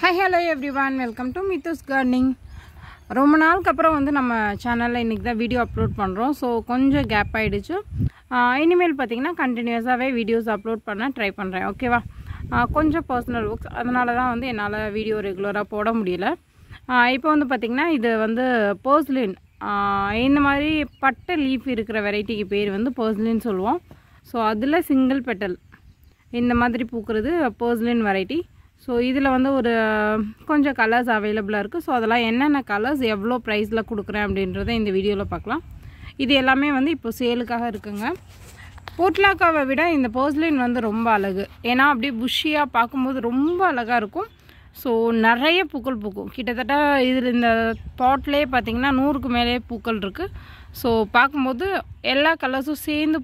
Hi, hello everyone. Welcome to Mithus Gardening. ரொம்ப நாளுக்கு அப்புறம் வந்து நம்ம சேனலில் இன்றைக்கி தான் வீடியோ அப்லோட் பண்ணுறோம். ஸோ கொஞ்சம் கேப் ஆகிடுச்சு. இனிமேல் பார்த்திங்கன்னா கண்டினியூஸாகவே வீடியோஸ் அப்லோட் பண்ண ட்ரை பண்ணுறேன். ஓகேவா? கொஞ்சம் பர்சனல் ஒர்க்ஸ், அதனால தான் வந்து என்னால் வீடியோ ரெகுலராக போட முடியல. இப்போ வந்து பார்த்திங்கன்னா இது வந்து பர்ஸ்லின், இந்த மாதிரி பட்டை லீஃப் இருக்கிற வெரைட்டிக்கு பேர் வந்து பர்ஸ்லின் சொல்லுவோம். ஸோ அதில் சிங்கிள் பெட்டல் இந்த மாதிரி பூக்கிறது பர்ஸ்லின் வெரைட்டி. ஸோ இதில் வந்து ஒரு கொஞ்சம் கலர்ஸ் அவைலபிளாக இருக்குது. ஸோ அதெல்லாம் என்னென்ன கலர்ஸ் எவ்வளோ ப்ரைஸில் கொடுக்குறேன் அப்படின்றத இந்த வீடியோவில் பார்க்கலாம். இது எல்லாமே வந்து இப்போ சேலுக்காக இருக்குங்க. போட்லாக்காவை விட இந்த பர்ஸ்லின் வந்து ரொம்ப அழகு. ஏன்னா அப்படியே புஷ்ஷியாக பார்க்கும்போது ரொம்ப அழகாக இருக்கும். ஸோ நிறைய பூக்கள் பூக்கும். கிட்டத்தட்ட இதில் இந்த பாட்லேயே பார்த்திங்கன்னா 100க்கு மேலே பூக்கள் இருக்குது. ஸோ பார்க்கும்போது எல்லா கலர்ஸும் சேர்ந்து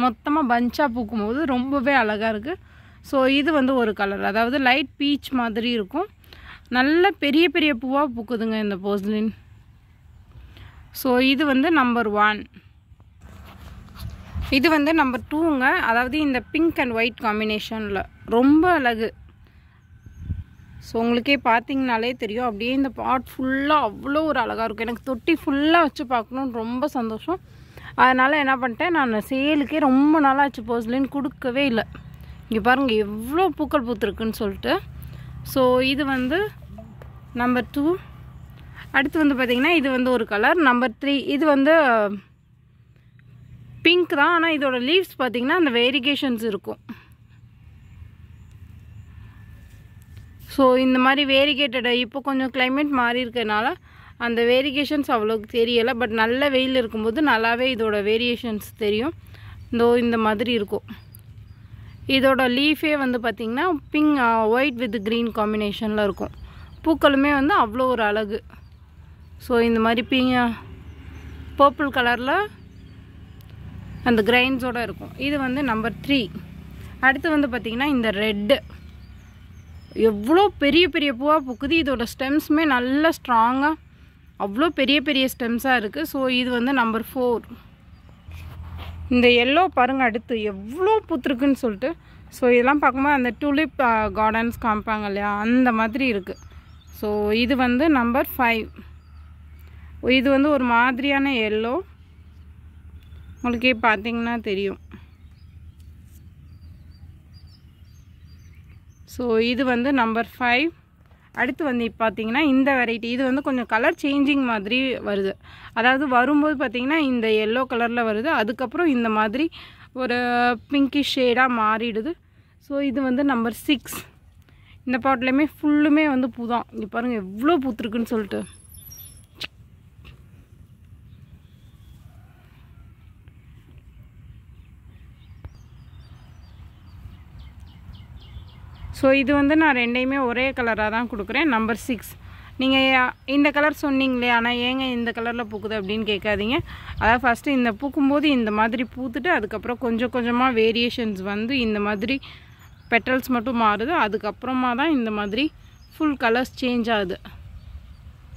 மொத்தமாக பஞ்சாக பூக்கும்போது ரொம்பவே அழகாக இருக்குது. ஸோ இது வந்து ஒரு கலர், அதாவது லைட் பீச் மாதிரி இருக்கும். நல்ல பெரிய பெரிய பூவாக பூக்குதுங்க இந்த பர்ஸ்லின். ஸோ இது வந்து நம்பர் 1. இது வந்து நம்பர் 2ங்க. அதாவது இந்த பிங்க் அண்ட் ஒயிட் காம்பினேஷனில் ரொம்ப அழகு. ஸோ உங்களுக்கே பார்த்தீங்கனாலே தெரியும், அப்படியே இந்த பாட் ஃபுல்லாக அவ்வளோ ஒரு அழகாக இருக்கும். எனக்கு தொட்டி ஃபுல்லாக வச்சு பார்க்கணுன்னு ரொம்ப சந்தோஷம். அதனால் என்ன பண்ணிட்டேன், நான் சேலுக்கே ரொம்ப நாளாச்சு பர்ஸ்லின் கொடுக்கவே இல்லை. இங்கே பாருங்கள் எவ்வளோ பூக்கள் பூத்துருக்குன்னு சொல்லிட்டு. ஸோ இது வந்து நம்பர் 2. அடுத்து வந்து பார்த்திங்கன்னா இது வந்து ஒரு கலர் நம்பர் 3. இது வந்து பிங்க் தான், ஆனால் இதோட லீவ்ஸ் பார்த்திங்கன்னா அந்த வேரிகேஷன்ஸ் இருக்கும். ஸோ இந்த மாதிரி வேரிகேட்டட், இப்போ கொஞ்சம் கிளைமேட் மாறி இருக்கிறதுனால அந்த வேரிகேஷன்ஸ் அவ்வளோக்கு தெரியலை. பட் நல்ல வெயில் இருக்கும்போது நல்லாவே இதோட வேரியேஷன்ஸ் தெரியும். இந்த மாதிரி இருக்கும். இதோட லீஃபே வந்து பார்த்திங்கன்னா பிங்க் ஒயிட் வித் க்ரீன் காம்பினேஷனில் இருக்கும். பூக்களுமே வந்து அவ்வளோ ஒரு அழகு. ஸோ இந்த மாதிரி பர்பிள் கலரில் அந்த கிரைன்ஸோடு இருக்கும். இது வந்து நம்பர் 3. அடுத்து வந்து பார்த்திங்கன்னா இந்த ரெட்டு எவ்வளோ பெரிய பெரிய பூவாக பூக்குது. இதோட ஸ்டெம்ஸுமே நல்ல ஸ்ட்ராங்காக அவ்வளோ பெரிய பெரிய ஸ்டெம்ஸாக இருக்குது. ஸோ இது வந்து நம்பர் 4. இந்த எல்லோ பாருங்கள் அடுத்து எவ்வளோ பூத்துருக்குன்னு சொல்லிட்டு. ஸோ இதெல்லாம் பார்க்கும்போது அந்த டூலிப் கார்டன்ஸ் காமிப்பாங்க இல்லையா, அந்த மாதிரி இருக்குது. ஸோ இது வந்து நம்பர் 5. இது வந்து ஒரு மாதிரியான எல்லோ, உங்களுக்கே பார்த்தீங்கன்னா தெரியும். ஸோ இது வந்து நம்பர் 5. அடுத்து வந்து இப்போ பார்த்தீங்கன்னா இந்த வெரைட்டி, இது வந்து கொஞ்சம் கலர் சேஞ்சிங் மாதிரி வருது. அதாவது வரும்போது பார்த்திங்கன்னா இந்த எல்லோ கலரில் வருது, அதுக்கப்புறம் இந்த மாதிரி ஒரு பிங்கிஷ் ஷேடாக மாறிடுது. ஸோ இது வந்து நம்பர் 6. இந்த பாட்லேயுமே ஃபுல்லுமே வந்து பூ தான். இங்கே பாருங்கள் எவ்வளோ பூத்துருக்குன்னு சொல்லிட்டு. ஸோ இது வந்து நான் ரெண்டையுமே ஒரே கலராக தான் கொடுக்குறேன். நம்பர் 6. நீங்கள் இந்த கலர் சொன்னீங்களே, ஆனால் ஏங்க இந்த கலரில் பூக்குது அப்படின்னு கேட்காதீங்க. அதாவது ஃபஸ்ட்டு இந்த பூக்கும்போது இந்த மாதிரி பூத்துட்டு அதுக்கப்புறம் கொஞ்சம் கொஞ்சமாக வேரியேஷன்ஸ் வந்து இந்த மாதிரி பெட்டல்ஸ் மட்டும் மாறுது. அதுக்கப்புறமா தான் இந்த மாதிரி ஃபுல் கலர்ஸ் சேஞ்ச் ஆகுது.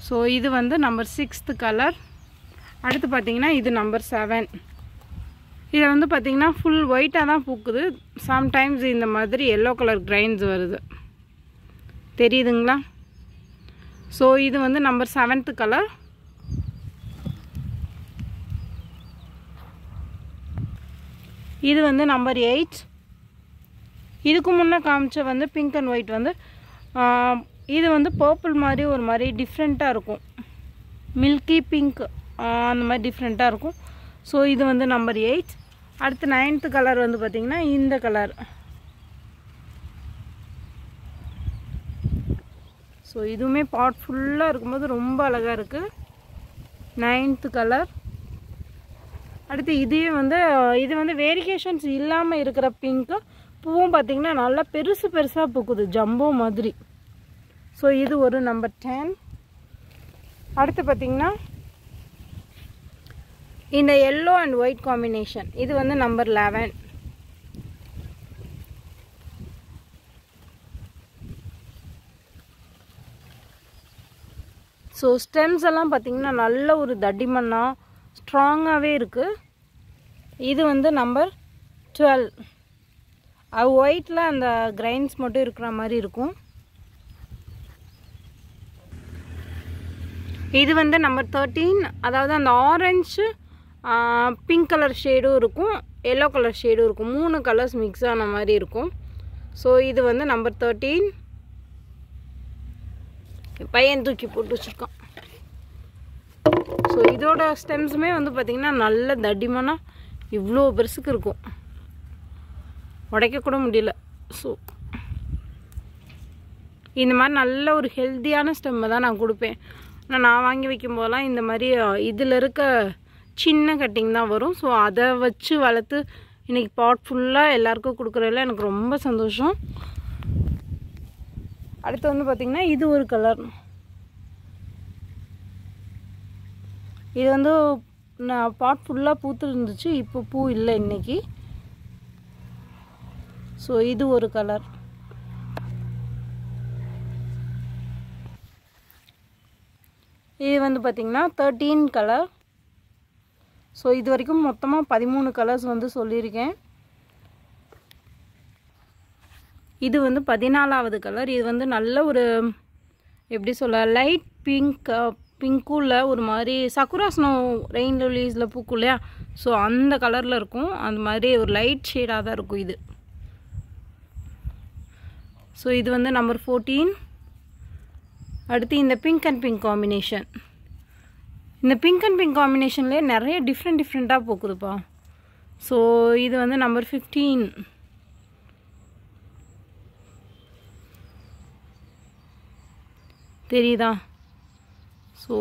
ஸோ இது வந்து நம்பர் 6th கலர். அடுத்து பார்த்திங்கன்னா இது நம்பர் 7. இதில் வந்து பார்த்திங்கன்னா ஃபுல் ஒயிட்டாக தான் பூக்குது. சம்டைம்ஸ் இந்த மாதிரி எல்லோ கலர் கிரைன்ஸ் வருது, தெரியுதுங்களா? ஸோ இது வந்து நம்பர் 7th கலர். இது வந்து நம்பர் 8. இதுக்கு முன்னே காமிச்ச வந்து பிங்க் அண்ட் ஒயிட் வந்து இது வந்து பர்பிள் மாதிரி ஒரு மாதிரி டிஃப்ரெண்ட்டாக இருக்கும். மில்கி பிங்க் அந்த மாதிரி டிஃப்ரெண்ட்டாக இருக்கும். ஸோ இது வந்து நம்பர் 8. அடுத்து 9th கலர் வந்து பார்த்திங்கன்னா இந்த கலர். ஸோ இதுவுமே பாட் ஃபுல்லாக இருக்கும்போது ரொம்ப அழகாக இருக்குது. 9th colour. அடுத்து இது வந்து வேரியேஷன்ஸ் இல்லாமல் இருக்கிற பிங்க்கு. பூவும் பார்த்திங்கன்னா நல்லா பெருசு பெருசாக பூக்குது, ஜம்போ மாதிரி. ஸோ இது ஒரு நம்பர் 10. அடுத்து பார்த்திங்கன்னா இந்த எல்லோ அண்ட் ஒயிட் காம்பினேஷன், இது வந்து நம்பர் 11. ஸோ ஸ்டெம்ஸ் எல்லாம் பார்த்திங்கன்னா நல்ல ஒரு தடிமண்ணாக ஸ்ட்ராங்காகவே இருக்குது. இது வந்து நம்பர் 12. ஒயிட்டில் அந்த கிரைன்ஸ் மட்டும் இருக்கிற மாதிரி இருக்கும். இது வந்து நம்பர் 13. அதாவது அந்த ஆரஞ்சு பிங்க் கலர் ஷேடும் இருக்கும், எல்லோ கலர் ஷேடும் இருக்கும், 3 கலர்ஸ் மிக்ஸ் ஆன மாதிரி இருக்கும். ஸோ இது வந்து நம்பர் 13. பையன் தூக்கி போட்டு வச்சுருக்கான். ஸோ இதோட ஸ்டெம்ஸுமே வந்து பார்த்திங்கன்னா நல்ல தடிமனா இவ்வளோ பெருசுக்கு இருக்கும், உடைக்கக்கூட முடியல. ஸோ இந்த மாதிரி நல்ல ஒரு ஹெல்த்தியான ஸ்டெம்மை தான் நான் கொடுப்பேன். ஆனால் நான் வாங்கி வைக்கும் போதெல்லாம் இந்த மாதிரி இதில் இருக்க சின்ன கட்டிங் தான் வரும். ஸோ அதை வச்சு வளர்த்து இன்றைக்கி பாட் ஃபுல்லாக எல்லாருக்கும் கொடுக்குறதுல எனக்கு ரொம்ப சந்தோஷம். அடுத்து வந்து பார்த்திங்கன்னா இது ஒரு கலர். இது வந்து நான் பாட் ஃபுல்லாக பூத்து இருந்துச்சு, இப்போ பூ இல்லை இன்றைக்கி. ஸோ இது ஒரு கலர். இது வந்து பார்த்திங்கன்னா 13 கலர். ஸோ இது வரைக்கும் மொத்தமாக 13 கலர்ஸ் வந்து சொல்லியிருக்கேன். இது வந்து 14வது கலர். இது வந்து நல்ல ஒரு எப்படி சொல்ல, லைட் பிங்க்குள்ள ஒரு மாதிரி சக்குரா ஸ்னோ ரெயின் லிலீஸில் பூக்கும் இல்லையா, ஸோ அந்த கலரில் இருக்கும். அந்த மாதிரி ஒரு லைட் ஷேடாக தான் இருக்கும் இது. ஸோ இது வந்து நம்பர் 14. அடுத்து இந்த பிங்க் அண்ட் பிங்க் காம்பினேஷன். இந்த பிங்க் அண்ட் பிங்க் காம்பினேஷன்லேயே நிறைய டிஃப்ரெண்ட்டாக பூக்குதுப்பா. ஸோ இது வந்து நம்பர் 15. தெரியுதா? ஸோ